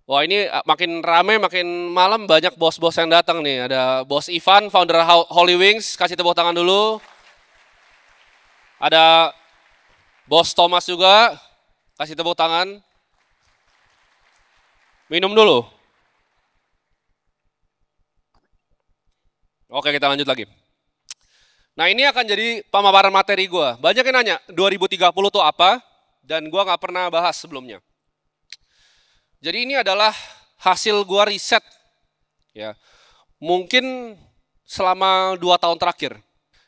Wah ini makin rame, makin malam banyak bos-bos yang datang nih. Ada bos Ivan, founder Holy Wings, kasih tepuk tangan dulu. Ada bos Thomas juga, kasih tepuk tangan. Minum dulu. Oke kita lanjut lagi. Nah ini akan jadi pemaparan materi gue. Banyak yang nanya 2030 itu apa, dan gue nggak pernah bahas sebelumnya. Jadi ini adalah hasil gue riset, ya mungkin selama 2 tahun terakhir.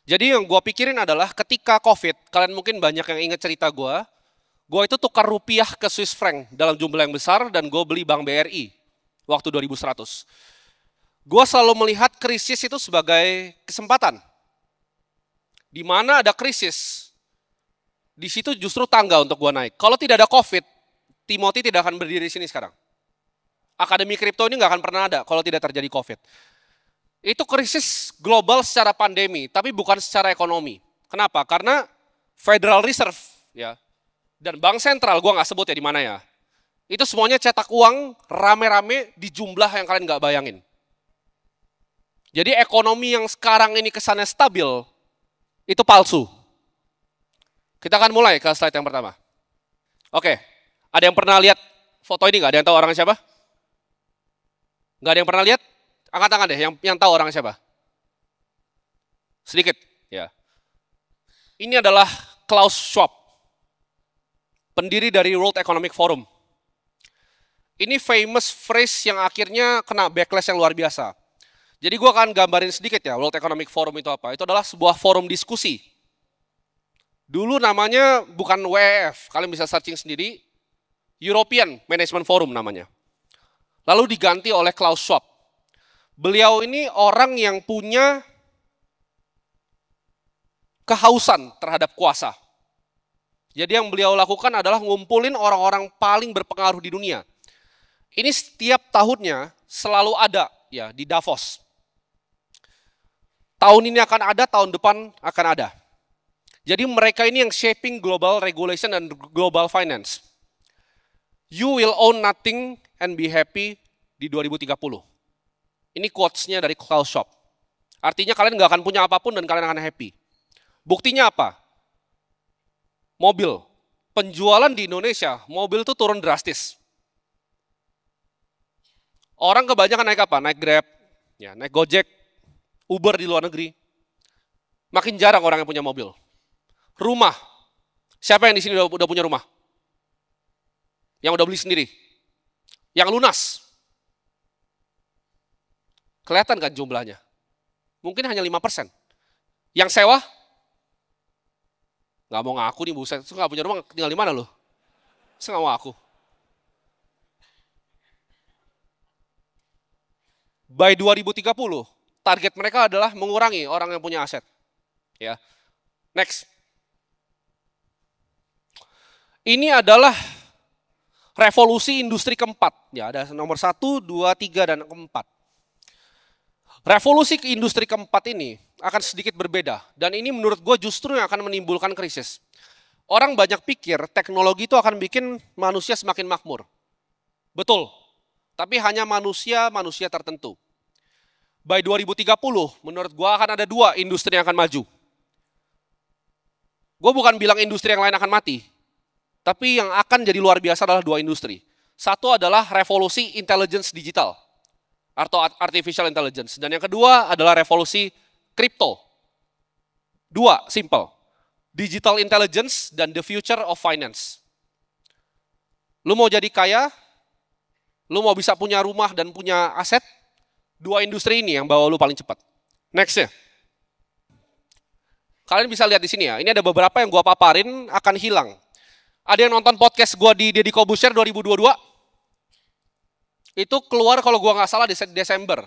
Jadi yang gue pikirin adalah ketika COVID, kalian mungkin banyak yang ingat cerita gue itu tukar rupiah ke Swiss franc dalam jumlah yang besar dan gue beli Bank BRI waktu 2100. Gue selalu melihat krisis itu sebagai kesempatan. Di mana ada krisis, di situ justru tangga untuk gue naik. Kalau tidak ada COVID, Timothy tidak akan berdiri di sini sekarang. Akademi kripto ini nggak akan pernah ada kalau tidak terjadi COVID. Itu krisis global secara pandemi, tapi bukan secara ekonomi. Kenapa? Karena Federal Reserve ya dan Bank Sentral, gue nggak sebut ya di mana ya, itu semuanya cetak uang rame-rame di jumlah yang kalian nggak bayangin. Jadi ekonomi yang sekarang ini kesannya stabil, itu palsu. Kita akan mulai ke slide yang pertama. Oke, ada yang pernah lihat foto ini nggak? Ada yang tahu orangnya siapa? Nggak ada yang pernah lihat? Angkat tangan deh, yang tahu orangnya siapa? Sedikit, ya. Ini adalah Klaus Schwab, pendiri dari World Economic Forum. Ini famous phrase yang akhirnya kena backlash yang luar biasa. Jadi gue akan gambarin sedikit ya, World Economic Forum itu apa. Itu adalah sebuah forum diskusi. Dulu namanya bukan WEF, kalian bisa searching sendiri, European Management Forum namanya. Lalu diganti oleh Klaus Schwab. Beliau ini orang yang punya kehausan terhadap kuasa. Jadi yang beliau lakukan adalah ngumpulin orang-orang paling berpengaruh di dunia. Ini setiap tahunnya selalu ada ya di Davos. Tahun ini akan ada, tahun depan akan ada. Jadi mereka ini yang shaping global regulation dan global finance. You will own nothing and be happy di 2030. Ini quotes-nya dari Klaus Schwab. Artinya kalian nggak akan punya apapun dan kalian akan happy. Buktinya apa? Mobil. Penjualan di Indonesia, mobil itu turun drastis. Orang kebanyakan naik apa? Naik Grab, ya, naik Gojek, Uber di luar negeri. Makin jarang orang yang punya mobil. Rumah. Siapa yang di sini udah punya rumah? Yang udah beli sendiri? Yang lunas? Kelihatan kan jumlahnya? Mungkin hanya 5%. Yang sewa? Nggak mau ngaku nih, buset. Itu nggak punya rumah, tinggal di mana loh? Saya nggak mau ngaku. By 2030, target mereka adalah mengurangi orang yang punya aset. Ya. Next. Ini adalah revolusi industri keempat. Ya, ada nomor 1, 2, 3, dan keempat. Revolusi ke industri keempat ini akan sedikit berbeda. Dan ini menurut gue justru yang akan menimbulkan krisis. Orang banyak pikir teknologi itu akan bikin manusia semakin makmur. Betul. Tapi hanya manusia tertentu. By 2030, menurut gue akan ada 2 industri yang akan maju. Gue bukan bilang industri yang lain akan mati. Tapi yang akan jadi luar biasa adalah 2 industri. Satu adalah revolusi intelligence digital atau artificial intelligence. Dan yang kedua adalah revolusi kripto. 2, simple. Digital intelligence dan the future of finance. Lu mau jadi kaya, lu mau bisa punya rumah dan punya aset, 2 industri ini yang bawa lu paling cepat. Next ya. Kalian bisa lihat di sini ya, ini ada beberapa yang gua paparin akan hilang. Ada yang nonton podcast gua di Deddy Corbuzier 2022? Itu keluar kalau gua nggak salah di Desember.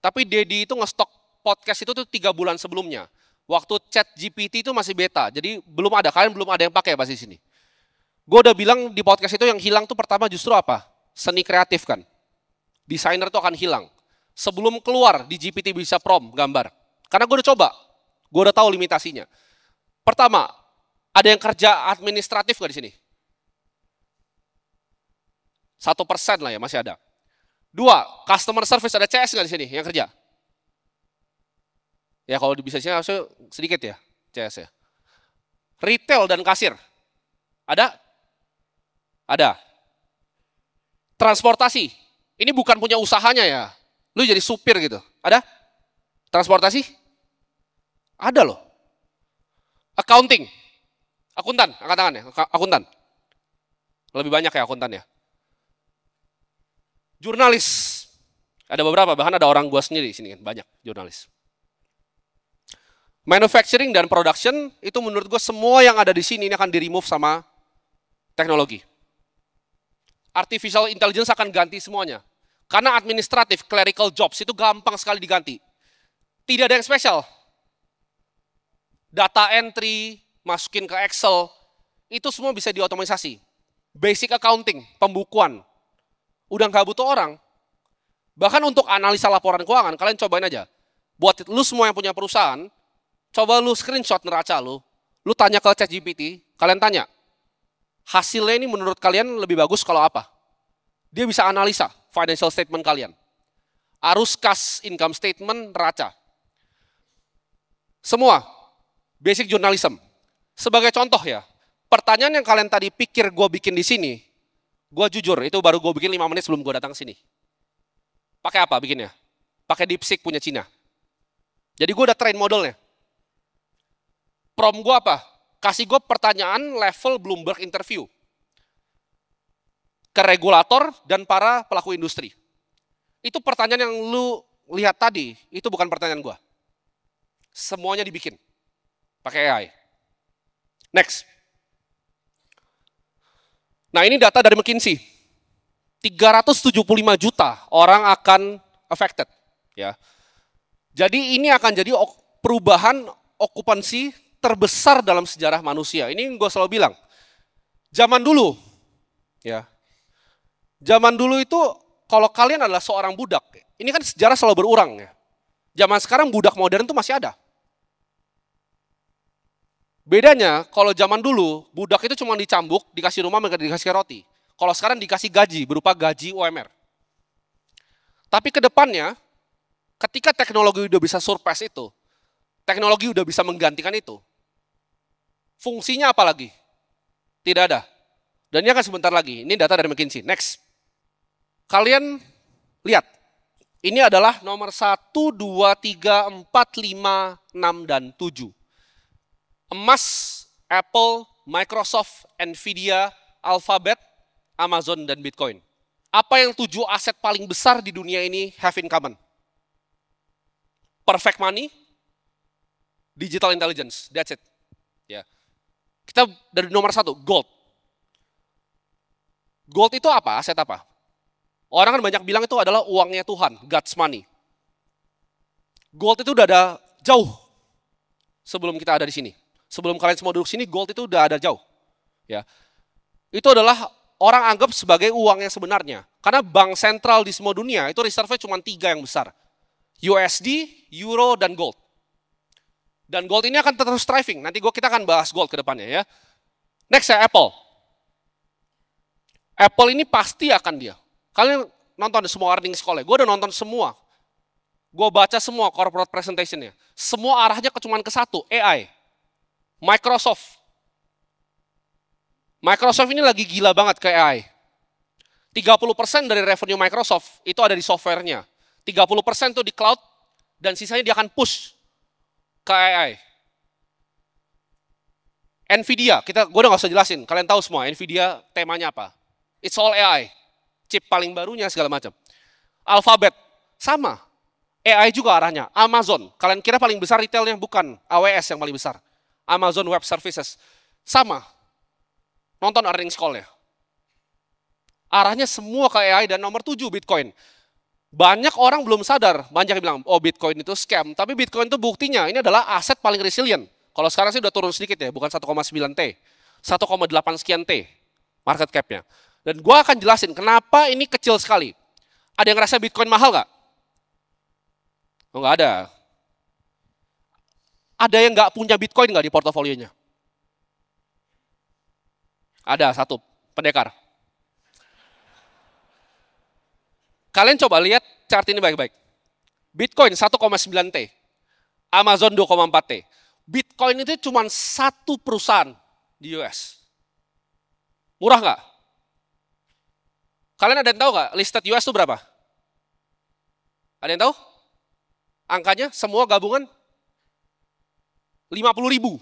Tapi Deddy itu ngestok podcast itu tuh 3 bulan sebelumnya. Waktu ChatGPT itu masih beta, jadi belum ada, kalian belum ada yang pakai pasti di sini. Gue udah bilang di podcast itu yang hilang tuh pertama justru apa? Seni kreatif kan. Desainer tuh akan hilang. Sebelum keluar di GPT bisa prompt gambar. Karena gue udah coba, gue udah tahu limitasinya. Pertama, ada yang kerja administratif gak di sini? 1% lah ya masih ada. 2, customer service, ada CS nggak di sini yang kerja? Ya kalau di bisnisnya harusnya sedikit ya, CS ya. Retail dan kasir, ada? Ada. Transportasi, ini bukan punya usahanya ya, lu jadi supir gitu, ada? Transportasi? Ada loh. Accounting, akuntan, angkat tangan ya, akuntan. Lebih banyak ya akuntan ya. Jurnalis, ada beberapa, bahkan ada orang gua sendiri di sini kan, banyak jurnalis. Manufacturing dan production, itu menurut gue semua yang ada di sini ini akan di-remove sama teknologi. Artificial intelligence akan ganti semuanya. Karena administratif, clerical jobs itu gampang sekali diganti. Tidak ada yang spesial. Data entry, masukin ke Excel, itu semua bisa diotomatisasi. Basic accounting, pembukuan, udah nggak butuh orang. Bahkan untuk analisa laporan keuangan, kalian cobain aja. Buat lu semua yang punya perusahaan, coba lu screenshot neraca lu tanya ke ChatGPT, kalian tanya, hasilnya ini menurut kalian lebih bagus kalau apa? Dia bisa analisa financial statement kalian. Arus kas, income statement, neraca. Semua, basic journalism. Sebagai contoh ya, pertanyaan yang kalian tadi pikir gue bikin di sini, gue jujur, itu baru gue bikin 5 menit sebelum gue datang ke sini. Pakai apa bikinnya? Pakai DeepSeek punya Cina. Jadi gue udah train modelnya. Prompt gue apa? Kasih gue pertanyaan level Bloomberg interview ke regulator dan para pelaku industri. Itu pertanyaan yang lu lihat tadi, itu bukan pertanyaan gue. Semuanya dibikin pakai AI. Next. Nah ini data dari McKinsey. 375 juta orang akan affected. Ya. Jadi ini akan jadi perubahan okupansi terbesar dalam sejarah manusia. Ini gue selalu bilang, zaman dulu, ya, zaman dulu itu kalau kalian adalah seorang budak, ini kan sejarah selalu berurang ya. Zaman sekarang budak modern itu masih ada. Bedanya kalau zaman dulu budak itu cuma dicambuk, dikasih rumah, dikasih roti. Kalau sekarang dikasih gaji berupa gaji UMR. Tapi ke depannya, ketika teknologi udah bisa surpass itu, teknologi udah bisa menggantikan itu, fungsinya apa lagi? Tidak ada. Dan ini akan sebentar lagi. Ini data dari McKinsey. Next. Kalian lihat. Ini adalah nomor 1, 2, 3, 4, 5, 6, dan 7. Emas, Apple, Microsoft, Nvidia, Alphabet, Amazon, dan Bitcoin. Apa yang 7 aset paling besar di dunia ini have in common? Perfect money, digital intelligence, that's it. Ya. Kita dari nomor 1, gold. Gold itu apa? Aset apa? Orang kan banyak bilang itu adalah uangnya Tuhan, God's money. Gold itu udah ada jauh sebelum kita ada di sini. Sebelum kalian semua duduk sini, gold itu udah ada jauh. Ya. Itu adalah orang anggap sebagai uang yang sebenarnya. Karena bank sentral di semua dunia itu reserve-nya cuma 3 yang besar. USD, Euro, dan gold. Dan gold ini akan terus thriving. Nanti kita akan bahas gold ke depannya ya. Next ya Apple. Apple ini pasti akan dia. Kalian nonton semua earnings call-nya. Gue udah nonton semua. Gue baca semua corporate presentation-nya. Semua arahnya cuma ke satu, AI. Microsoft. Microsoft ini lagi gila banget ke AI. 30% dari revenue Microsoft itu ada di software-nya. 30% itu di cloud, dan sisanya dia akan push ke AI. Nvidia, gue udah gak usah jelasin, kalian tahu semua Nvidia temanya apa. It's all AI, chip paling barunya segala macam. Alphabet, sama, AI juga arahnya. Amazon, kalian kira paling besar retailnya? Bukan, AWS yang paling besar. Amazon Web Services, sama. Nonton earnings call-nya. Arahnya semua ke AI, dan nomor 7 Bitcoin. Banyak orang belum sadar, banyak yang bilang, oh Bitcoin itu scam. Tapi Bitcoin itu buktinya, ini adalah aset paling resilient. Kalau sekarang sih udah turun sedikit ya, bukan 1,9 T. 1,8 sekian T market cap-nya. Dan gue akan jelasin kenapa ini kecil sekali. Ada yang ngerasa Bitcoin mahal nggak? Oh nggak ada. Ada yang nggak punya Bitcoin nggak di portofolionya? Ada, satu, pendekar. Kalian coba lihat chart ini baik-baik. Bitcoin 1,9 T. Amazon 2,4 T. Bitcoin itu cuma satu perusahaan di US. Murah nggak? Kalian ada yang tahu nggak listed US itu berapa? Ada yang tahu? Angkanya semua gabungan 50.000.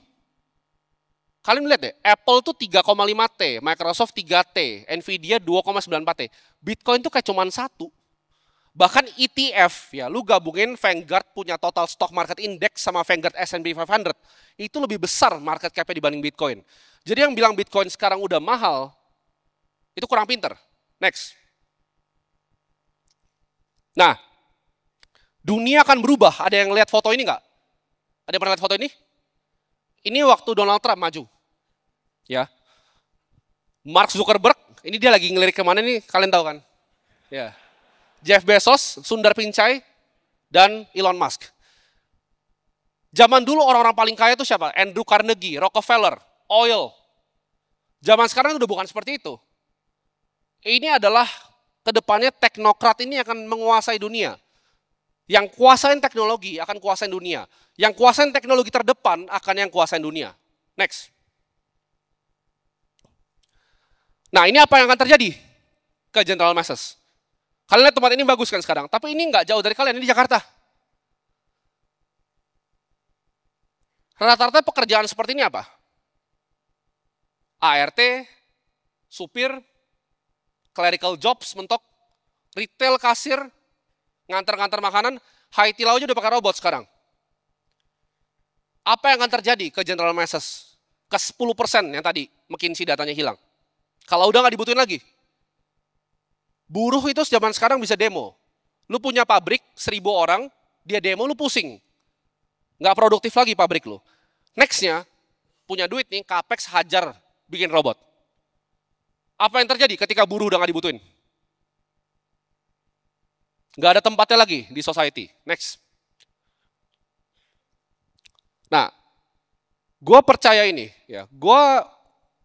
Kalian lihat deh, Apple tuh 3,5 T, Microsoft 3 T, Nvidia 2,94 T. Bitcoin tuh kayak cuman satu. Bahkan ETF, ya, lu gabungin Vanguard punya total stock market index sama Vanguard S&P 500, itu lebih besar market cap-nya dibanding Bitcoin. Jadi yang bilang Bitcoin sekarang udah mahal, itu kurang pinter. Next. Nah, dunia akan berubah. Ada yang lihat foto ini nggak? Ada yang pernah lihat foto ini? Ini waktu Donald Trump maju. Ya. Mark Zuckerberg, ini dia lagi ngelirik kemana nih, kalian tahu kan? Ya. Jeff Bezos, Sundar Pichai, dan Elon Musk. Zaman dulu orang-orang paling kaya itu siapa? Andrew Carnegie, Rockefeller, oil. Zaman sekarang udah bukan seperti itu. Ini adalah kedepannya teknokrat ini akan menguasai dunia. Yang kuasain teknologi akan kuasain dunia. Yang kuasain teknologi terdepan akan yang kuasain dunia. Next. Nah, ini apa yang akan terjadi ke General Masses? Kalian lihat tempat ini bagus kan sekarang, tapi ini nggak jauh dari kalian, ini di Jakarta. Rata-rata pekerjaan seperti ini apa? ART, supir, clerical jobs, mentok, retail, kasir, ngantar-ngantar makanan, high tea aja udah pakai robot sekarang. Apa yang akan terjadi ke General Masses? Ke 10% yang tadi McKinsey datanya hilang. Kalau udah nggak dibutuhin lagi. Buruh itu zaman sekarang bisa demo. Lu punya pabrik 1.000 orang, dia demo, lu pusing. Nggak produktif lagi pabrik lu. Nextnya, punya duit nih, capex hajar bikin robot. Apa yang terjadi ketika buruh udah nggak dibutuhin? Nggak ada tempatnya lagi di society. Next. Nah, gue percaya ini, ya, gue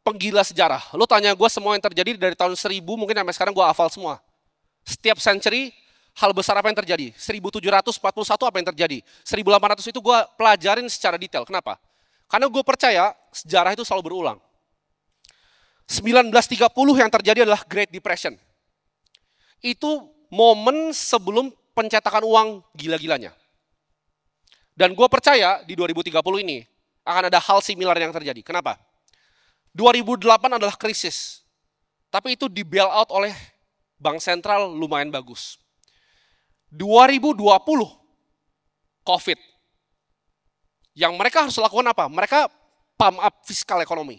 penggila sejarah. Lu tanya gue semua yang terjadi dari tahun 1000 mungkin sampai sekarang gue hafal semua. Setiap century hal besar apa yang terjadi. 1741 apa yang terjadi. 1800 itu gue pelajarin secara detail. Kenapa? Karena gue percaya sejarah itu selalu berulang. 1930 yang terjadi adalah Great Depression. Itu momen sebelum pencetakan uang gila-gilanya. Dan gue percaya di 2030 ini akan ada hal similar yang terjadi. Kenapa? 2008 adalah krisis, tapi itu di bail out oleh bank sentral lumayan bagus. 2020, COVID. Yang mereka harus lakukan apa? Mereka pump up fiskal ekonomi.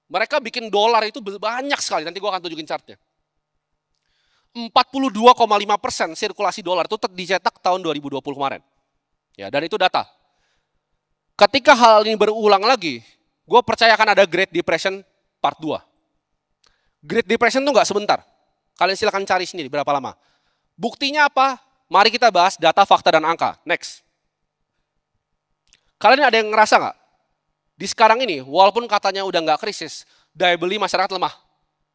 Mereka bikin dolar itu banyak sekali, nanti gue akan tunjukin chartnya. 42,5% sirkulasi dolar itu dicetak tahun 2020 kemarin. Ya, dan itu data. Ketika hal ini berulang lagi, gue percaya akan ada Great Depression part 2. Great Depression itu nggak sebentar. Kalian silakan cari sendiri berapa lama. Buktinya apa? Mari kita bahas data, fakta, dan angka. Next. Kalian ada yang ngerasa nggak? Di sekarang ini, walaupun katanya udah nggak krisis, daya beli masyarakat lemah.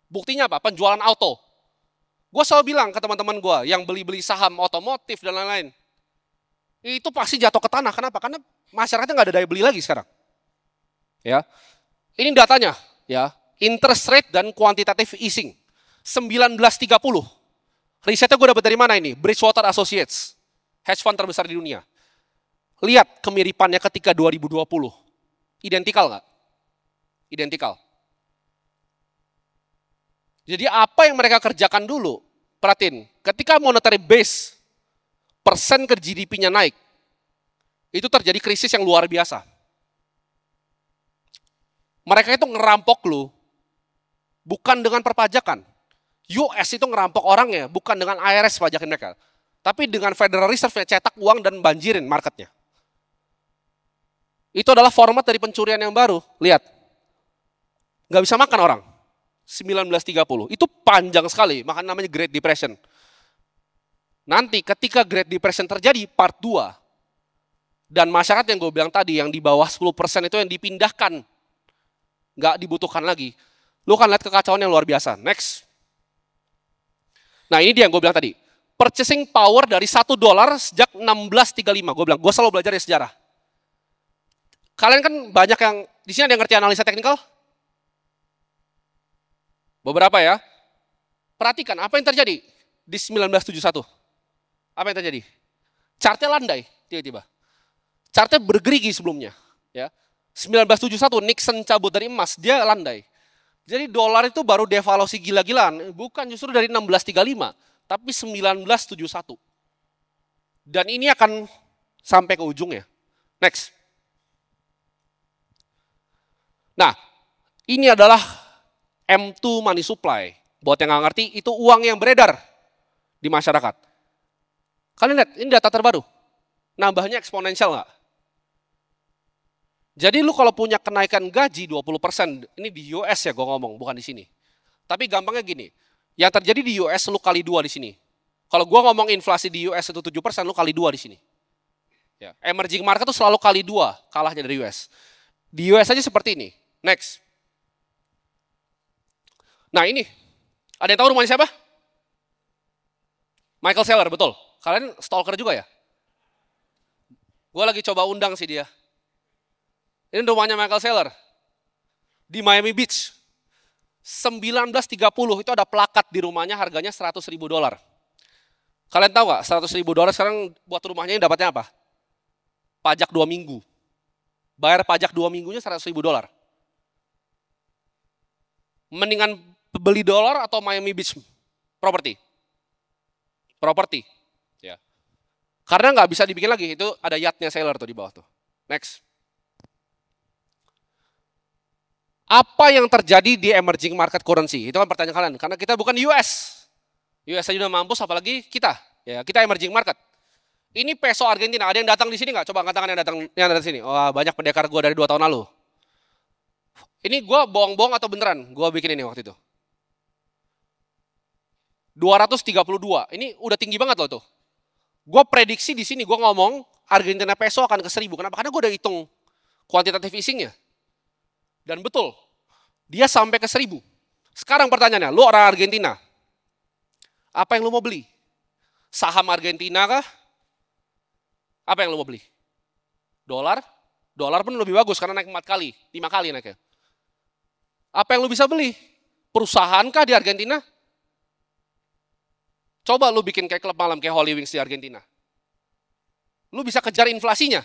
Buktinya apa? Penjualan auto. Gue selalu bilang ke teman-teman gue yang beli-beli saham otomotif dan lain-lain. Itu pasti jatuh ke tanah. Kenapa? Karena masyarakatnya nggak ada daya beli lagi sekarang. Ya, ini datanya, ya, interest rate dan quantitative easing. 1930. Risetnya gue dapat dari mana ini? Bridgewater Associates, hedge fund terbesar di dunia. Lihat kemiripannya ketika 2020. Identikal nggak? Identikal. Jadi apa yang mereka kerjakan dulu? Perhatiin, ketika monetary base, persen ke GDP-nya naik, itu terjadi krisis yang luar biasa. Mereka itu ngerampok lu, bukan dengan perpajakan. US itu ngerampok orangnya, bukan dengan IRS pajakin mereka. Tapi dengan Federal Reserve cetak uang dan banjirin marketnya. Itu adalah format dari pencurian yang baru. Lihat, nggak bisa makan orang. 1930, itu panjang sekali, makanya namanya Great Depression. Nanti ketika Great Depression terjadi, part 2, dan masyarakat yang gue bilang tadi, yang di bawah 10% itu yang dipindahkan, nggak dibutuhkan lagi. Lu kan lihat kekacauan yang luar biasa. Next. Nah ini dia yang gue bilang tadi. Purchasing power dari $1 sejak 1635. Gue bilang, gue selalu belajar dari sejarah. Kalian kan banyak yang, di sini ada yang ngerti analisa teknikal? Beberapa ya. Perhatikan apa yang terjadi di 1971. Apa yang terjadi? Chartnya landai tiba-tiba. Chartnya bergerigi sebelumnya. Ya. 1971 Nixon cabut dari emas, dia landai. Jadi dolar itu baru devaluasi gila-gilaan, bukan justru dari 1635, tapi 1971. Dan ini akan sampai ke ujungnya. Next. Nah, ini adalah M2 money supply. Buat yang nggak ngerti, itu uang yang beredar di masyarakat. Kalian lihat, ini data terbaru. Nambahnya eksponensial nggak? Jadi lu kalau punya kenaikan gaji 20%, ini di US ya gue ngomong, bukan di sini. Tapi gampangnya gini, yang terjadi di US lu kali 2 di sini. Kalau gue ngomong inflasi di US itu 7%, lu kali 2 di sini. Ya, emerging market itu selalu kali 2 kalahnya dari US. Di US aja seperti ini. Next. Nah ini, ada yang tahu rumahnya siapa? Michael Saylor, betul. Kalian stalker juga ya? Gue lagi coba undang sih dia. Ini rumahnya Michael Saylor di Miami Beach. 1930 itu ada plakat di rumahnya harganya $100.000. Kalian tahu nggak $100.000 sekarang buat rumahnya ini dapatnya apa? Pajak 2 minggu. Bayar pajak 2 minggunya $100.000. Mendingan beli dolar atau Miami Beach property? Property. Ya. Karena nggak bisa dibikin lagi, itu ada yachtnya Saylor tuh di bawah tuh. Next. Apa yang terjadi di emerging market currency? Itu kan pertanyaan kalian. Karena kita bukan US. US aja udah mampus, apalagi kita. Ya, kita emerging market. Ini peso Argentina. Ada yang datang di sini nggak? Coba angkat tangan yang datang sini. Oh, banyak pendekar gue dari 2 tahun lalu. Ini gue bohong-bohong atau beneran? Gue bikin ini waktu itu. 232. Ini udah tinggi banget loh tuh. Gue prediksi di sini, gue ngomong Argentina peso akan ke 1000. Kenapa? Karena gue udah hitung kuantitatif easingnya. Dan betul, dia sampai ke 1000. Sekarang pertanyaannya, lu orang Argentina, apa yang lu mau beli? Saham Argentina kah? Apa yang lu mau beli? Dolar? Dolar pun lebih bagus karena naik 4 kali, 5 kali naiknya. Apa yang lu bisa beli? Perusahaan kah di Argentina? Coba lu bikin kayak klub malam kayak Holy Wings di Argentina. Lu bisa kejar inflasinya.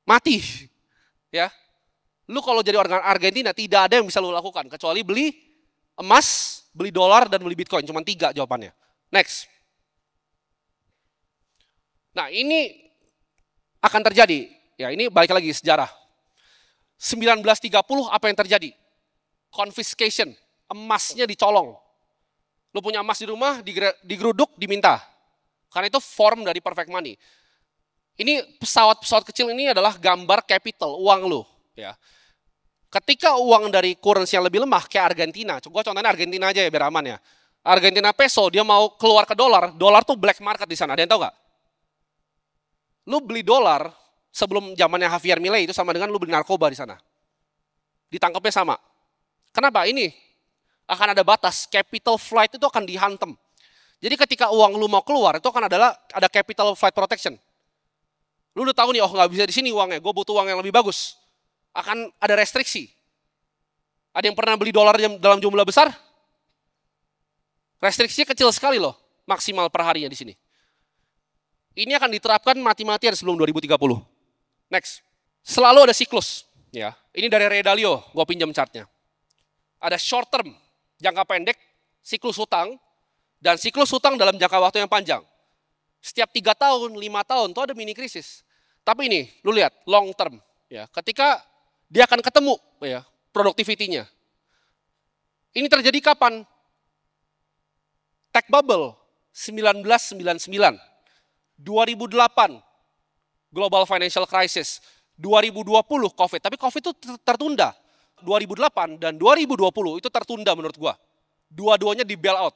Mati. Ya. Lu kalau jadi orang Argentina tidak ada yang bisa lu lakukan kecuali beli emas, beli dolar dan beli Bitcoin. Cuma 3 jawabannya. Next. Nah, ini akan terjadi. Ya, ini balik lagi sejarah. 1930 apa yang terjadi? Confiscation, emasnya dicolong. Lu punya emas di rumah, digeruduk, diminta. Karena itu form dari perfect money. Ini pesawat-pesawat kecil ini adalah gambar capital, uang lu. Ya. Ketika uang dari currency yang lebih lemah kayak Argentina, gue contohnya Argentina aja ya biar aman ya. Argentina peso dia mau keluar ke dolar, dolar tuh black market di sana. Ada yang tahu nggak? Lu beli dolar sebelum zamannya Javier Milei itu sama dengan lu beli narkoba di sana. Ditangkapnya sama. Kenapa? Ini akan ada batas, capital flight itu akan dihantam. Jadi ketika uang lu mau keluar itu akan ada capital flight protection. Lu udah tahu nih, oh nggak bisa di sini uangnya, gue butuh uang yang lebih bagus. Akan ada restriksi. Ada yang pernah beli dolar dalam jumlah besar? Restriksinya kecil sekali loh, maksimal per harinya di sini. Ini akan diterapkan mati-matian sebelum 2030. Next. Selalu ada siklus. Ya, ini dari Ray Dalio, gue pinjam chartnya. Ada short term, jangka pendek, siklus hutang, dan siklus hutang dalam jangka waktu yang panjang. Setiap 3 tahun, 5 tahun, itu ada mini krisis. Tapi ini, lu lihat, long term. Ya, ketika dia akan ketemu ya, produktivitinya. Ini terjadi kapan? Tech bubble 1999, 2008 global financial crisis, 2020 COVID. Tapi COVID itu tertunda. 2008 dan 2020 itu tertunda menurut gua. Dua-duanya di bail out.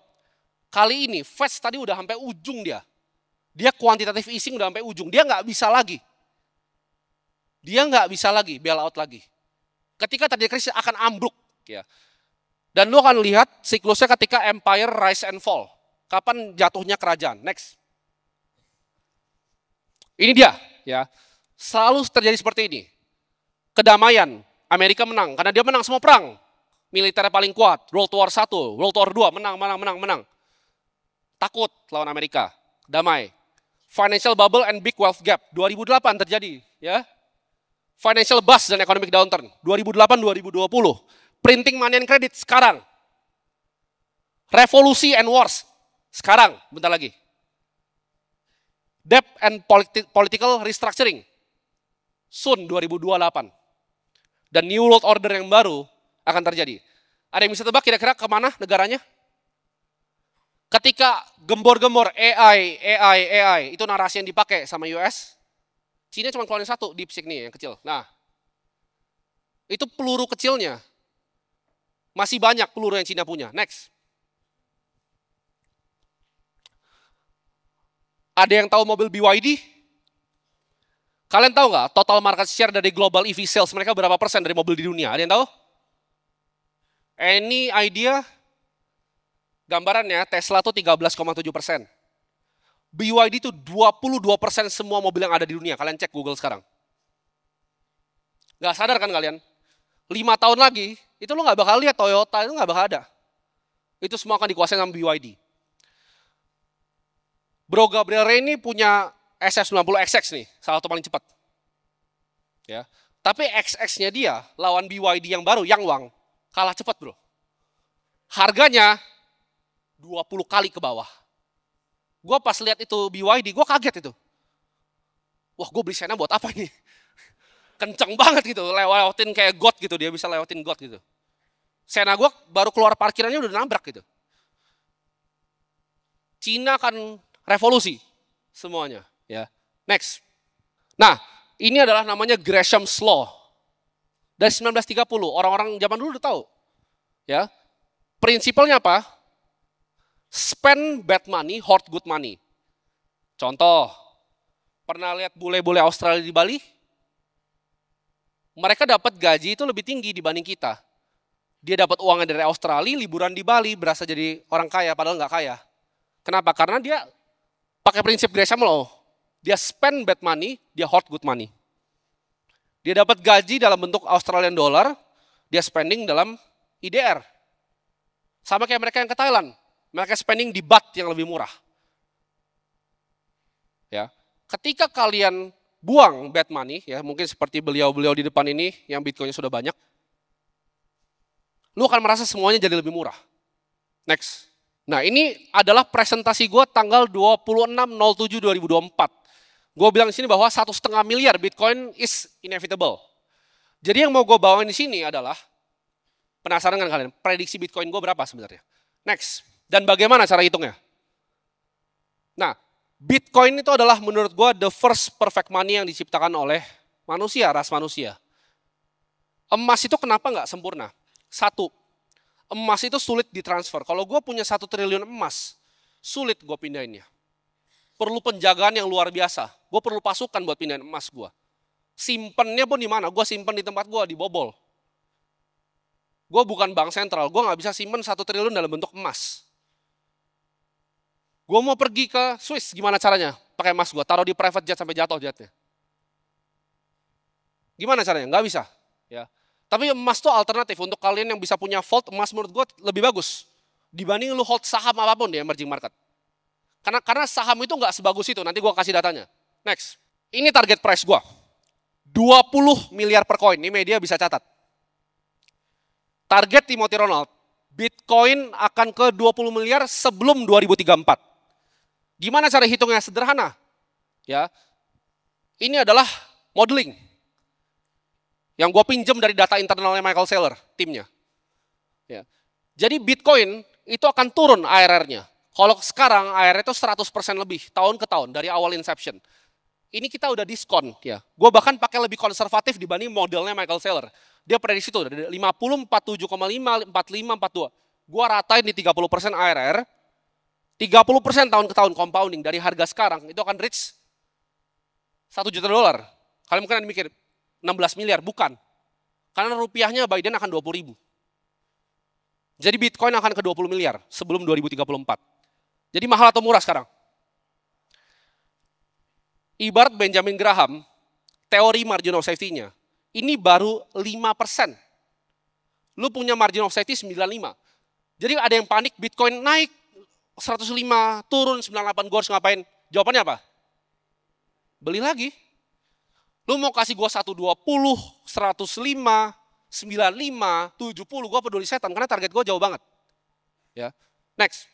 Kali ini Fed tadi udah sampai ujung dia. Dia quantitative easing udah sampai ujung. Dia nggak bisa lagi. Dia nggak bisa lagi bail out lagi. Ketika terjadi krisis akan ambruk. Ya. Dan lu akan lihat siklusnya ketika empire rise and fall. Kapan jatuhnya kerajaan? Next. Ini dia, ya. Selalu terjadi seperti ini. Kedamaian, Amerika menang karena dia menang semua perang. Militernya paling kuat, World War I, World War II, menang. Takut lawan Amerika, damai. Financial bubble and big wealth gap, 2008 terjadi, ya. Financial bust dan economic downturn, 2008-2020. Printing money and credit sekarang. Revolusi and wars, sekarang, bentar lagi. Debt and political restructuring, soon 2028. Dan New World Order yang baru akan terjadi. Ada yang bisa tebak kira-kira kemana negaranya? Ketika gembor-gembor AI, itu narasi yang dipakai sama US, Cina cuma keluarin satu, DeepSeek nih yang kecil. Nah, itu peluru kecilnya. Masih banyak peluru yang Cina punya. Next. Ada yang tahu mobil BYD? Kalian tahu nggak total market share dari global EV sales mereka berapa persen dari mobil di dunia? Ada yang tahu? Any idea? Gambarannya Tesla tuh 13,7%. BYD itu 22% semua mobil yang ada di dunia. Kalian cek Google sekarang. Nggak sadar kan kalian? 5 tahun lagi, itu lo nggak bakal lihat Toyota, itu nggak bakal ada. Itu semua akan dikuasai sama BYD. Bro Gabriel Ray ini punya SF90XX nih, salah satu paling cepat. Ya. Tapi XX-nya dia lawan BYD yang baru, Yangwang, kalah cepat bro. Harganya 20 kali ke bawah. Gue pas lihat itu BYD, gue kaget itu. Wah gue beli Sena buat apa ini? Kenceng banget gitu, lewatin kayak God gitu, dia bisa lewatin God gitu. Sena gue baru keluar parkirannya udah nabrak gitu. Cina kan revolusi semuanya, ya. Next. Nah, ini adalah namanya Gresham's Law. Dari 1930, orang-orang zaman dulu udah tahu. Ya. Prinsipalnya apa? Spend bad money, hoard good money. Contoh, pernah lihat bule-bule Australia di Bali? Mereka dapat gaji itu lebih tinggi dibanding kita. Dia dapat uangnya dari Australia, liburan di Bali, berasa jadi orang kaya, padahal nggak kaya. Kenapa? Karena dia pakai prinsip Gresham Law. Dia spend bad money, dia hoard good money. Dia dapat gaji dalam bentuk Australian dollar, dia spending dalam IDR. Sama kayak mereka yang ke Thailand. Mereka spending di baht yang lebih murah. Ya. Ketika kalian buang bad money, ya mungkin seperti beliau-beliau di depan ini yang Bitcoinnya sudah banyak, lu akan merasa semuanya jadi lebih murah. Next. Nah ini adalah presentasi gue tanggal 26/07/2024. Gue bilang di sini bahwa 1,5 miliar Bitcoin is inevitable. Jadi yang mau gue bawain di sini adalah, penasaran kan kalian, prediksi Bitcoin gue berapa sebenarnya? Next. Dan bagaimana cara hitungnya? Nah, Bitcoin itu adalah menurut gue the first perfect money yang diciptakan oleh manusia, ras manusia. Emas itu kenapa nggak sempurna? Satu, emas itu sulit ditransfer. Kalau gue punya 1 triliun emas, sulit gue pindahinnya. Perlu penjagaan yang luar biasa. Gue perlu pasukan buat pindahin emas gue. Simpennya pun di mana? Gue simpen di tempat gue, dibobol. Gue bukan bank sentral, gue nggak bisa simpen 1 triliun dalam bentuk emas. Gue mau pergi ke Swiss, gimana caranya? Pakai emas gue, taruh di private jet sampai jatuh jetnya. Gimana caranya? Nggak bisa. Ya. Tapi emas itu alternatif untuk kalian yang bisa punya vault, emas menurut gue lebih bagus dibanding lu hold saham apapun di emerging market. Karena saham itu nggak sebagus itu, nanti gue kasih datanya. Next, ini target price gue. 20 miliar per coin, ini media bisa catat. Target Timothy Ronald, Bitcoin akan ke 20 miliar sebelum 2034. Gimana cara hitungnya? Sederhana. Ya, ini adalah modeling. Yang gue pinjam dari data internalnya Michael Saylor, timnya. Ya. Jadi Bitcoin itu akan turun ARR-nya. Kalau sekarang ARR itu 100% lebih, tahun ke tahun, dari awal inception. Ini kita udah diskon. Ya. Gue bahkan pakai lebih konservatif dibanding modelnya Michael Saylor. Dia prediksi itu dari 50, 47,5, 45, 42. Gue ratain di 30% ARR, 30% tahun ke tahun compounding dari harga sekarang, itu akan reach $1 juta. Kalian mungkin ada mikir, 16 miliar, bukan. Karena rupiahnya Biden akan 20.000. Jadi Bitcoin akan ke 20 miliar sebelum 2034. Jadi mahal atau murah sekarang? Ibarat Benjamin Graham, teori margin of safety-nya, ini baru 5%. Lu punya margin of safety 95. Jadi ada yang panik, Bitcoin naik 105, turun 98, gue harus ngapain? Jawabannya apa? Beli lagi. Lu mau kasih gue 120, 105, 95, 70, gue peduli setan karena target gue jauh banget. Ya. Next.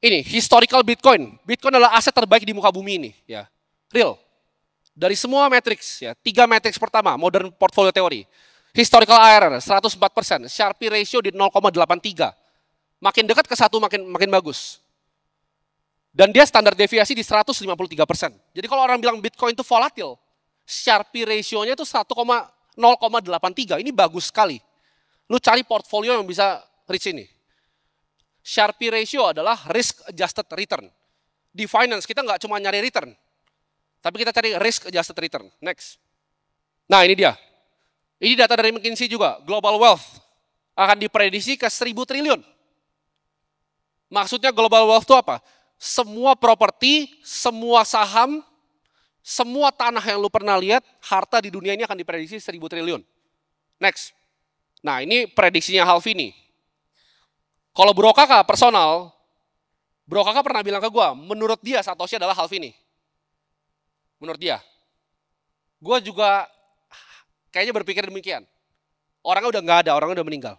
Ini historical Bitcoin. Bitcoin adalah aset terbaik di muka bumi ini, ya. Real. Dari semua matrix, ya. 3 matrix pertama, modern portfolio theory. Historical ARR 104%, Sharpe ratio di 0,83. Makin dekat ke 1 makin bagus. Dan dia standar deviasi di 153%. Jadi kalau orang bilang Bitcoin itu volatil, Sharpe ratio-nya itu 0,83. Ini bagus sekali. Lu cari portfolio yang bisa reach ini. Sharpe ratio adalah risk adjusted return. Di finance kita nggak cuma nyari return, tapi kita cari risk adjusted return. Next. Nah ini dia. Ini data dari McKinsey juga. Global wealth akan diprediksi ke 1.000 triliun. Maksudnya global wealth itu apa? Semua properti, semua saham, semua tanah yang lu pernah lihat, harta di dunia ini akan diprediksi 1.000 triliun. Next. Nah ini prediksinya Halvini. Kalau Bro Kakak personal, Bro Kakak pernah bilang ke gue, menurut dia Satoshi adalah Halvini. Menurut dia. Gue juga kayaknya berpikir demikian. Orangnya udah nggak ada, orangnya udah meninggal.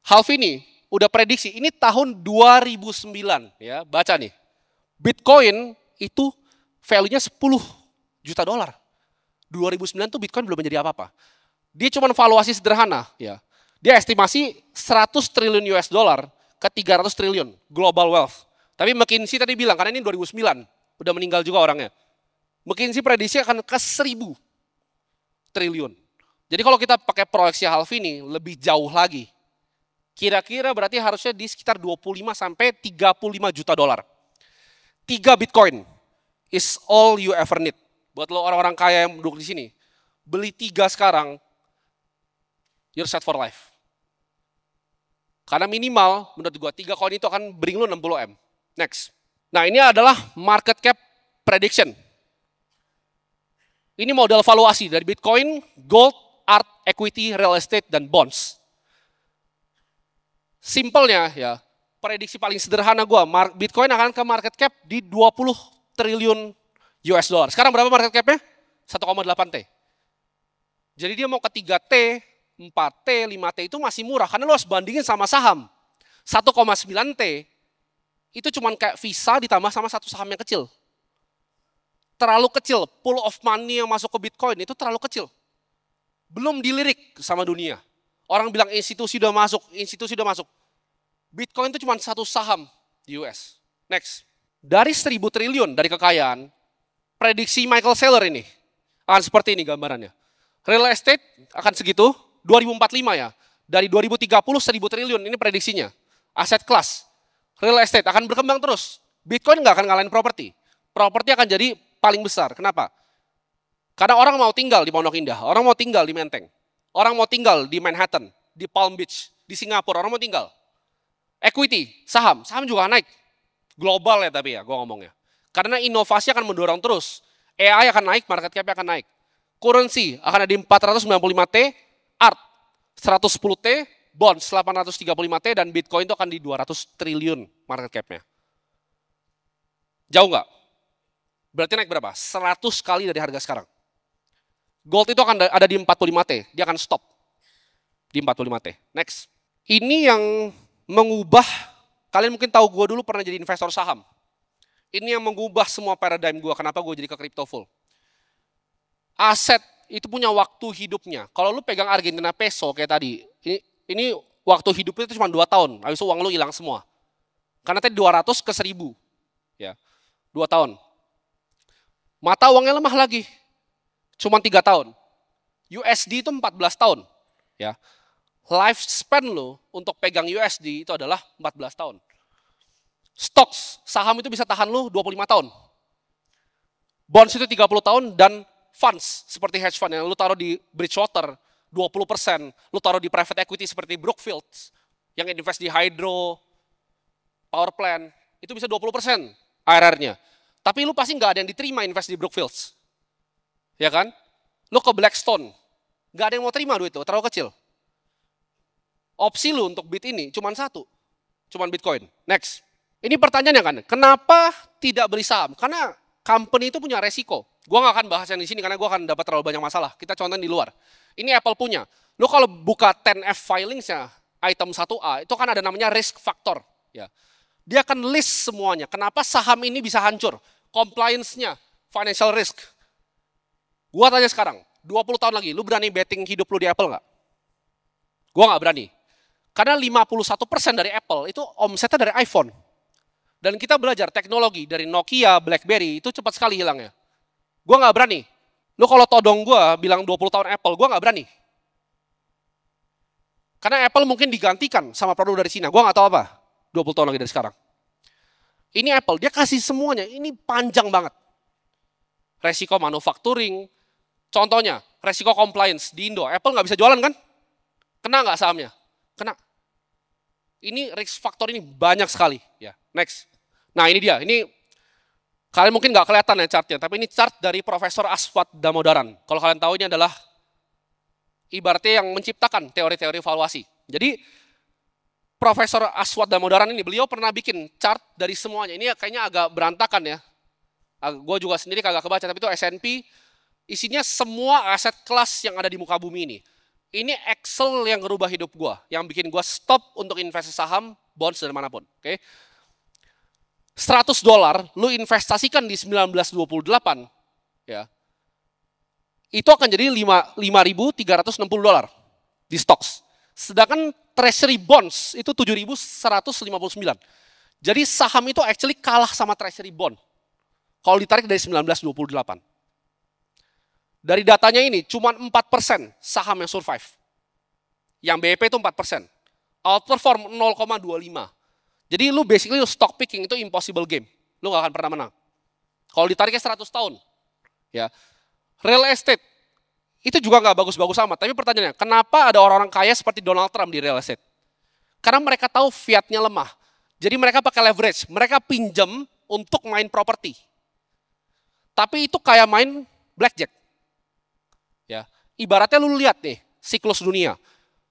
Halvini udah prediksi, ini tahun 2009, ya baca nih. Bitcoin itu value-nya 10 juta dolar. 2009 tuh Bitcoin belum menjadi apa-apa. Dia cuma valuasi sederhana, ya. Dia estimasi 100 triliun US dollar ke 300 triliun global wealth. Tapi McKinsey tadi bilang, karena ini 2009, udah meninggal juga orangnya. McKinsey prediksi akan ke 1.000 triliun. Jadi kalau kita pakai proyeksi Halvini lebih jauh lagi. Kira-kira berarti harusnya di sekitar 25 sampai 35 juta dolar. 3 Bitcoin is all you ever need. Buat lo orang-orang kaya yang duduk di sini, beli 3 sekarang, you're set for life. Karena minimal, menurut gua 3 koin itu akan bring lu 60 M. Next. Nah ini adalah market cap prediction. Ini model valuasi dari Bitcoin, gold, art, equity, real estate, dan bonds. Simpelnya ya, prediksi paling sederhana gua, Bitcoin akan ke market cap di 20 triliun US dollar. Sekarang berapa market cap-nya? 1,8 T. Jadi dia mau ke 3 T, 4T, 5T itu masih murah karena lo harus bandingin sama saham. 1,9 T itu cuma kayak Visa ditambah sama satu saham yang kecil. Terlalu kecil, pool of money yang masuk ke Bitcoin itu terlalu kecil. Belum dilirik sama dunia. Orang bilang institusi udah masuk. Bitcoin itu cuma satu saham di US. Next. Dari 1.000 triliun dari kekayaan, prediksi Michael Saylor ini akan seperti ini gambarannya. Real estate akan segitu, 2045 ya. Dari 2030 1.000 triliun, ini prediksinya. Aset kelas. Real estate akan berkembang terus. Bitcoin nggak akan ngalahin properti. Properti akan jadi paling besar. Kenapa? Karena orang mau tinggal di Pondok Indah, orang mau tinggal di Menteng. Orang mau tinggal di Manhattan, di Palm Beach, di Singapura, orang mau tinggal. Equity, saham juga naik. Global ya tapi ya, gue ngomongnya. Karena inovasi akan mendorong terus. AI akan naik, market cap akan naik. Currency akan ada di 495 T, art 110 T, bonds 835 T, dan Bitcoin itu akan di 200 triliun market cap-nya. Jauh nggak? Berarti naik berapa? 100 kali dari harga sekarang. Gold itu akan ada di 45 T, dia akan stop di 45 T. Next. Ini yang mengubah, kalian mungkin tahu gue dulu pernah jadi investor saham. Ini yang mengubah semua paradigm gue, kenapa gue jadi ke crypto full. Aset itu punya waktu hidupnya. Kalau lu pegang Argentina peso kayak tadi, ini waktu hidupnya itu cuma 2 tahun, habis itu uang lu hilang semua. Karena tadi 200 ke 1.000, ya, 2 tahun. Mata uangnya lemah lagi, cuma 3 tahun. USD itu 14 tahun. Ya. Lifespan lo untuk pegang USD itu adalah 14 tahun. Stocks, saham itu bisa tahan lo 25 tahun. Bonds itu 30 tahun, dan funds seperti hedge fund yang lo taruh di Bridgewater 20%, lo taruh di private equity seperti Brookfield yang invest di hydro, power plant, itu bisa 20% IRR-nya. Tapi lu pasti nggak ada yang diterima invest di Brookfields. Ya kan? Lu ke Blackstone, nggak ada yang mau terima duit itu, terlalu kecil. Opsi lu untuk bid ini cuma satu, cuma Bitcoin. Next. Ini pertanyaannya kan, kenapa tidak beli saham? Karena company itu punya resiko. Gua nggak akan bahas yang di sini karena gua akan dapat terlalu banyak masalah. Kita contohin di luar. Ini Apple punya. Lu kalau buka 10F filings-nya, item 1A, itu kan ada namanya risk factor. Ya. Dia akan list semuanya. Kenapa saham ini bisa hancur? Compliance-nya, financial risk. Gua tanya sekarang, 20 tahun lagi, lu berani betting hidup lu di Apple nggak? Gua nggak berani. Karena 51% dari Apple itu omsetnya dari iPhone. Dan kita belajar teknologi dari Nokia, BlackBerry, itu cepat sekali hilangnya. Gua nggak berani. Lu kalau todong gua bilang 20 tahun Apple, gua nggak berani. Karena Apple mungkin digantikan sama produk dari Cina. Gua nggak tahu apa. 20 tahun lagi dari sekarang. Ini Apple, dia kasih semuanya. Ini panjang banget. Resiko manufacturing. Contohnya, resiko compliance di Indo. Apple nggak bisa jualan kan? Kena nggak sahamnya? Kena. Ini risk factor ini banyak sekali. Ya, next. Nah ini dia. Ini kalian mungkin nggak kelihatan ya chartnya. Tapi ini chart dari Profesor Aswath Damodaran. Kalau kalian tahu ini adalah ibaratnya yang menciptakan teori-teori valuasi. Jadi Profesor Aswath Damodaran ini, beliau pernah bikin chart dari semuanya. Ini kayaknya agak berantakan ya. Gue juga sendiri kagak kebaca, tapi itu S&P. Isinya semua aset kelas yang ada di muka bumi ini. Ini Excel yang ngerubah hidup gue. Yang bikin gue stop untuk investasi saham, bonds, dan manapun. Oke. $100, lu investasikan di 1928. Ya. Itu akan jadi $5.360 di stocks. Sedangkan Treasury Bonds itu 7.159. Jadi saham itu actually kalah sama Treasury Bond. Kalau ditarik dari 1928. Dari datanya ini cuma 4% saham yang survive. Yang BEP itu 4%. Outperform 0,25. Jadi lu basically stock picking itu impossible game. Lu gak akan pernah menang. Kalau ditariknya 100 tahun. Ya. Real estate itu juga nggak bagus-bagus amat. Tapi pertanyaannya, kenapa ada orang-orang kaya seperti Donald Trump di real estate? Karena mereka tahu fiatnya lemah. Jadi mereka pakai leverage. Mereka pinjam untuk main properti. Tapi itu kayak main blackjack. Ya, ibaratnya lu lihat nih, siklus dunia.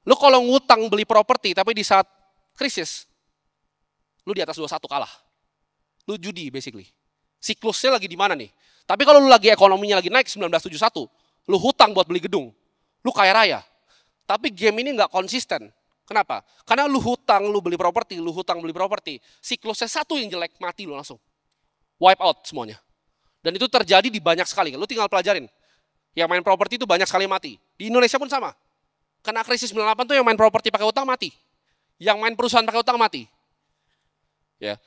Lu kalau ngutang beli properti, tapi di saat krisis, lu di atas 21 kalah. Lu judi basically. Siklusnya lagi di mana nih? Tapi kalau lu lagi ekonominya lagi naik 1971, lu hutang buat beli gedung, lu kaya raya. Tapi game ini nggak konsisten. Kenapa? Karena lu hutang, lu beli properti, lu hutang beli properti. Siklusnya satu yang jelek, mati lu langsung. Wipe out semuanya. Dan itu terjadi di banyak sekali. Lu tinggal pelajarin. Yang main properti itu banyak sekali mati. Di Indonesia pun sama. Kena krisis 98 tuh yang main properti pakai utang mati. Yang main perusahaan pakai utang mati. Ya.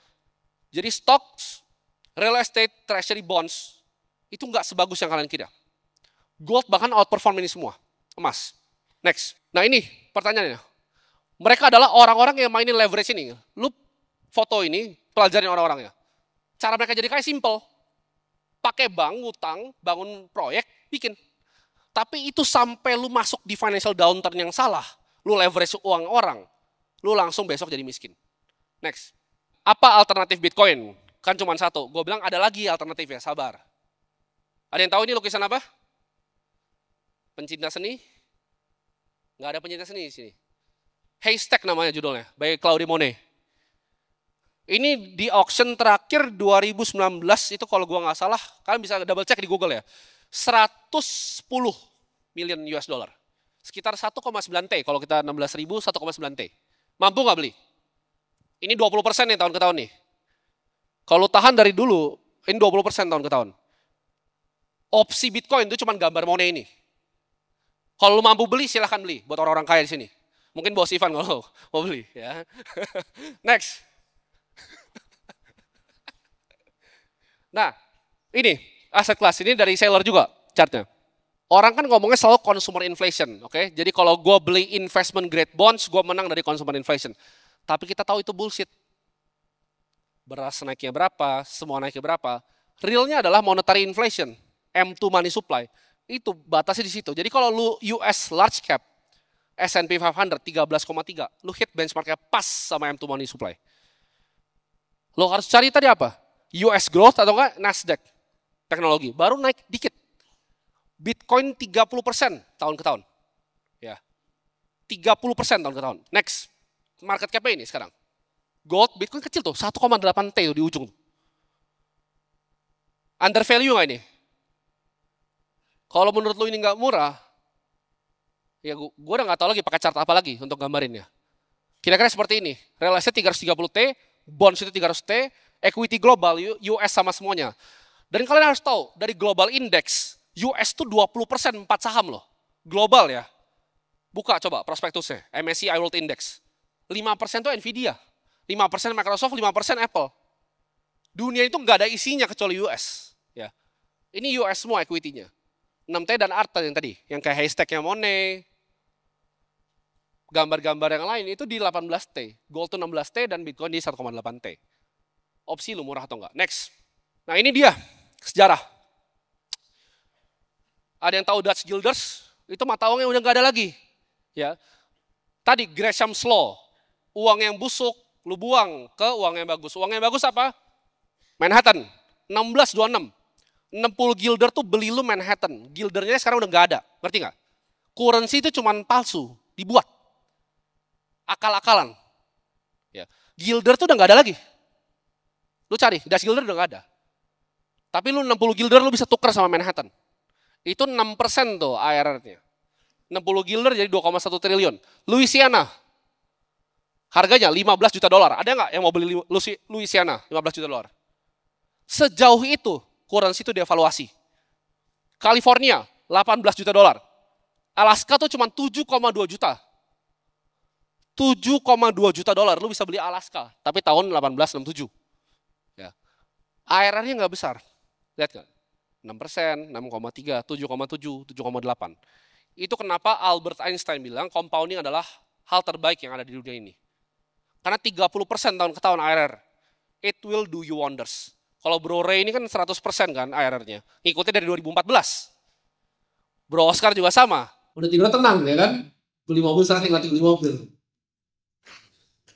Jadi stocks, real estate, treasury bonds, itu nggak sebagus yang kalian kira. Gold bahkan outperform ini semua. Emas. Next. Nah ini pertanyaannya. Mereka adalah orang-orang yang mainin leverage ini. Lu foto ini, pelajarin orang-orangnya. Cara mereka jadi kaya simple. Pakai bank, ngutang, bangun proyek, bikin. Tapi itu sampai lu masuk di financial downturn yang salah. Lu leverage uang orang. Lu langsung besok jadi miskin. Next. Apa alternatif Bitcoin? Kan cuma satu. Gue bilang ada lagi alternatifnya, sabar. Ada yang tahu ini lukisan apa? Pencinta seni? Nggak ada pencinta seni di sini. Haystack namanya judulnya, by Claude Monet. Ini di auction terakhir 2019 itu kalau gua nggak salah, kalian bisa double check di Google ya. 110 million US dollar. Sekitar 1,9 T, kalau kita 16.000, 1,9 T. Mampu nggak beli? Ini 20% nih tahun ke tahun nih. Kalau tahan dari dulu, ini 20% tahun ke tahun. Opsi Bitcoin itu cuma gambar Monet ini. Kalau lu mampu beli, silahkan beli buat orang-orang kaya di sini. Mungkin bos Ivan kalau mau beli. Ya. Next. Nah, ini aset kelas ini dari Saylor juga chartnya. Orang kan ngomongnya selalu consumer inflation, oke? Jadi kalau gue beli investment grade bonds, gue menang dari consumer inflation. Tapi kita tahu itu bullshit. Beras naiknya berapa, semua naiknya berapa. Realnya adalah monetary inflation, M2 money supply. Itu batasnya di situ. Jadi kalau lu US large cap, S&P 500 13,3. Lu hit benchmarknya pas sama M2 money supply. Lo harus cari tadi apa? US growth atau enggak Nasdaq teknologi. Baru naik dikit. Bitcoin 30% tahun ke tahun. Ya. 30% tahun ke tahun. Next. Market cap-nya ini sekarang. Gold, Bitcoin kecil tuh, 1,8 T di ujung. Under value nggak ini? Kalau menurut lu ini nggak murah, ya gue udah nggak tahu lagi pakai chart apa lagi untuk gambarinnya. Kira-kira seperti ini. Real estate 330 T, bonds itu 300 T, equity global, US sama semuanya. Dan kalian harus tahu, dari global index, US tuh 20% 4 saham loh. Global ya. Buka coba prospektusnya, MSCI World Index. 5% tuh Nvidia, 5% Microsoft, 5% Apple. Dunia itu nggak ada isinya kecuali US. Ya. Ini US semua equity-nya. 6T dan ARTA yang tadi, yang kayak hashtag-nya Monet, gambar-gambar yang lain itu di 18T. Gold tuh 16T dan Bitcoin di 1,8T. Opsi lu murah atau enggak. Next. Nah ini dia, sejarah. Ada yang tahu Dutch Guilders? Itu mata uangnya udah nggak ada lagi. Ya. Tadi Gresham's Law. Uang yang busuk, lu buang ke uang yang bagus. Uang yang bagus apa? Manhattan, 1626. 60 guilder tuh beli lu Manhattan. Guildernya sekarang udah nggak ada, ngerti nggak? Currency itu cuman palsu, dibuat. Akal-akalan. Ya. Guilder tuh udah nggak ada lagi. Lu cari, Dutch Guilder udah nggak ada. Tapi lu 60 guilder lu bisa tukar sama Manhattan. Itu 6% tuh ARR-nya. 60 guilder jadi 2,1 triliun. Louisiana, harganya 15 juta dolar. Ada nggak yang mau beli Louisiana 15 juta dolar? Sejauh itu, currency itu devaluasi. California, 18 juta dolar. Alaska tuh cuma 7,2 juta. 7,2 juta dolar, lu bisa beli Alaska. Tapi tahun 1867. Ya. ARR-nya nggak besar. Lihat nggak? 6%, 6,3, 7,7, 7,8. Itu kenapa Albert Einstein bilang compounding adalah hal terbaik yang ada di dunia ini. Karena 30% tahun ke tahun ARR. It will do you wonders. Kalau Bro Ray ini kan 100% kan ARR-nya. Ngikutnya dari 2014. Bro Oscar juga sama. Udah tidur tenang ya kan. Beli mobil sekarang tinggal beli mobil.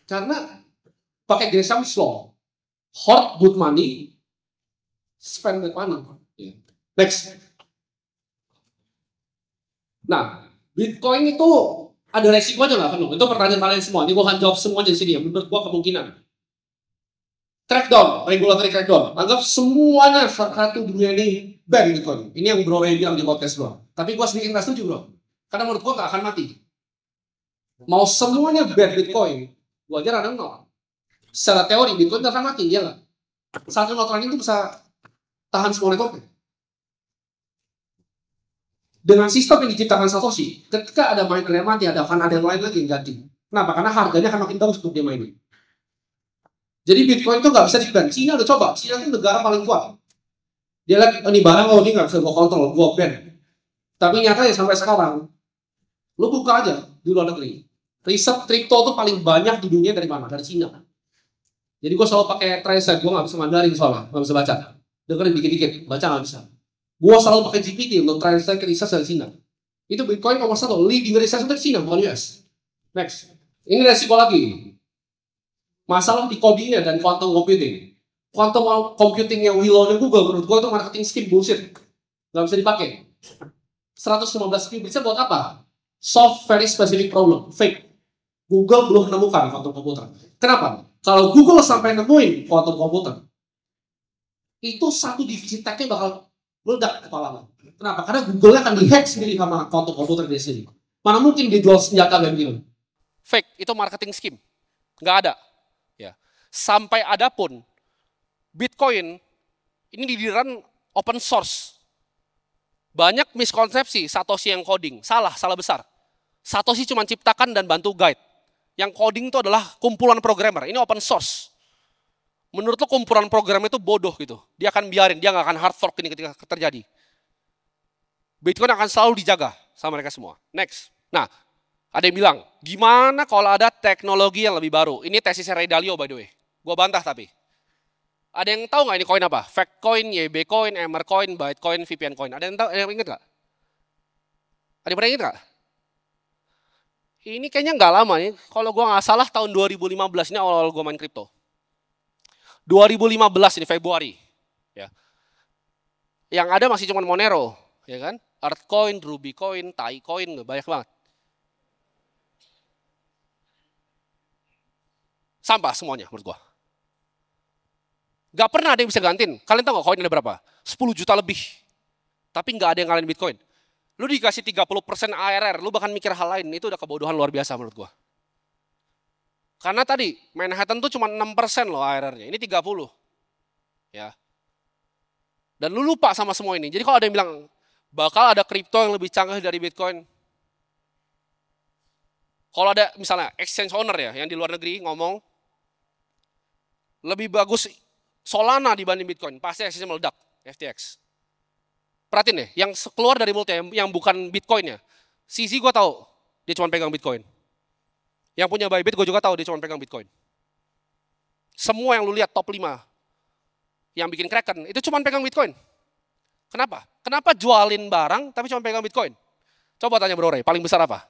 Karena pakai Gresham's Law. Hoard good money, spend good money. Next. Nah, Bitcoin itu ada resikonya nggak kan? Itu pertanyaan kalian semua. Ini gue akan jawab semuanya di sini. Menurut gue kemungkinan. Crackdown, regulatory crackdown. Anggap semuanya satu dunia ini ban Bitcoin. Ini yang Bro Ray bilang di podcast bro. Tapi gue sedikit nggak setuju bro. Karena menurut gue nggak akan mati. Mau semuanya ban Bitcoin, gue aja ada nol. Secara teori Bitcoin nggak akan mati, dia nggak. Satu node running itu bisa tahan semua networknya. Dengan sistem yang diciptakan Satoshi, ketika ada miner yang mati, akan ada yang lain lagi yang ganti. Kenapa? Karena harganya akan makin bagus untuk dia mining. Jadi Bitcoin itu nggak bisa di-ban. China udah coba. China itu negara paling kuat. Dia lihat ini barang, oh ini nggak bisa gue kontrol, gue ban. Tapi nyatanya sampai sekarang, lu buka aja di luar negeri. Riset kripto itu paling banyak di dunia dari mana? Dari China. Jadi gue selalu pakai translate, gue nggak bisa Mandarin soalnya, nggak bisa baca. Dengerin dikit-dikit, baca nggak bisa. Gue selalu pakai GPT untuk translate riset dari China. Itu Bitcoin nomor 1, leading research dari China, bukan US. Next. Ini resiko lagi. Masalah di codingnya dan quantum computing. Quantum computing yang Willow dan Google, menurut gue itu marketing scheme bullshit. Nggak bisa dipakai. 115 scheme bisa buat apa? Solve very specific problem. Fake. Google belum menemukan quantum computer. Kenapa? Kalau Google sampai nemuin quantum computer, itu satu divisi tech-nya bakal meledak kepala. Kenapa? Karena Google-nya akan dihack sendiri sama quantum computer dia sendiri. Mana mungkin dijual senjata dan film. Fake, itu marketing scheme. Nggak ada. Ya. Sampai ada pun, Bitcoin ini didiran open source. Banyak miskonsepsi Satoshi yang coding. Salah besar. Satoshi cuma ciptakan dan bantu guide. Yang coding itu adalah kumpulan programmer. Ini open source. Menurut lo kumpulan program itu bodoh gitu. Dia akan biarin, dia nggak akan hard fork ini ketika terjadi. Bitcoin akan selalu dijaga sama mereka semua. Next. Nah, ada yang bilang, gimana kalau ada teknologi yang lebih baru? Ini tesisnya Ray Dalio by the way. Gue bantah tapi. Ada yang tahu nggak ini koin apa? Fact coin, YB coin, Emmer coin, Bytecoin, VPN coin. Ada yang tahu? Ada yang ingat nggak? Ada yang pernah ingat nggak? Ini kayaknya nggak lama nih. Kalau gue nggak salah tahun 2015 ini awal-awal gue main kripto. 2015 ini Februari. Ya. Yang ada masih cuma Monero, ya kan? Altcoin, Ruby Coin, Tai Coin, banyak banget. Sampah semuanya menurut gue. Gak pernah ada yang bisa gantiin. Kalian tahu gak koin ada berapa? 10 juta lebih. Tapi nggak ada yang ngalahin Bitcoin. Lu dikasih 30% ARR, lu bahkan mikir hal lain, itu udah kebodohan luar biasa menurut gua. Karena tadi Manhattan tuh cuma 6% loh ARR-nya, ini 30. Ya. Dan lu lupa sama semua ini. Jadi kalau ada yang bilang bakal ada kripto yang lebih canggih dari Bitcoin. Kalau ada misalnya exchange owner ya yang di luar negeri ngomong lebih bagus Solana dibanding Bitcoin, pasti exchange meledak, FTX. Perhatiin deh, yang keluar dari mulutnya yang bukan Bitcoin ya. CZ gue tahu, dia cuma pegang Bitcoin. Yang punya Bybit gue juga tahu dia cuma pegang Bitcoin. Semua yang lu lihat top 5 yang bikin Kraken itu cuma pegang Bitcoin. Kenapa? Kenapa jualin barang tapi cuma pegang Bitcoin? Coba tanya Bro Ray, paling besar apa?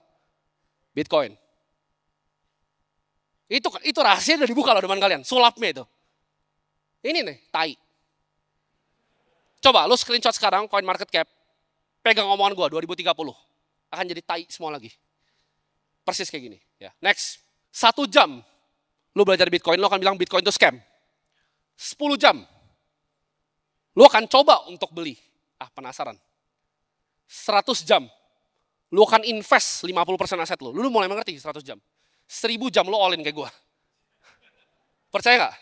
Bitcoin. Itu rahasia udah dibuka loh depan kalian, sulapnya itu. Ini nih, tai. Coba lu screenshot sekarang coin market cap, pegang omongan gua 2030. Akan jadi tai semua lagi. Persis kayak gini. Ya. Next, 1 jam lu belajar Bitcoin, lu akan bilang Bitcoin itu scam. 10 jam, lu akan coba untuk beli. Penasaran. 100 jam, lu akan invest 50% aset lu. Lu mulai mengerti 100 jam. 1000 jam lu all in kayak gua. Percaya gak?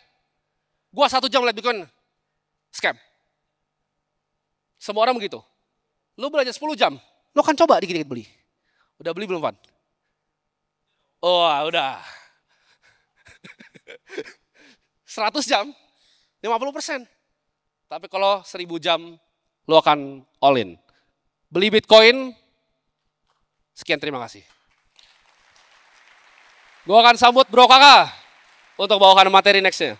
Gua 1 jam lihat Bitcoin, scam. Semua orang begitu. Lu belajar 10 jam, lu akan coba dikit-dikit beli. Udah beli belum, Van? Oh, udah. 100 jam, 50%. Tapi kalau 1000 jam, lu akan all in. Beli Bitcoin, sekian terima kasih. Gua akan sambut Bro Kakak untuk bawakan materi nextnya.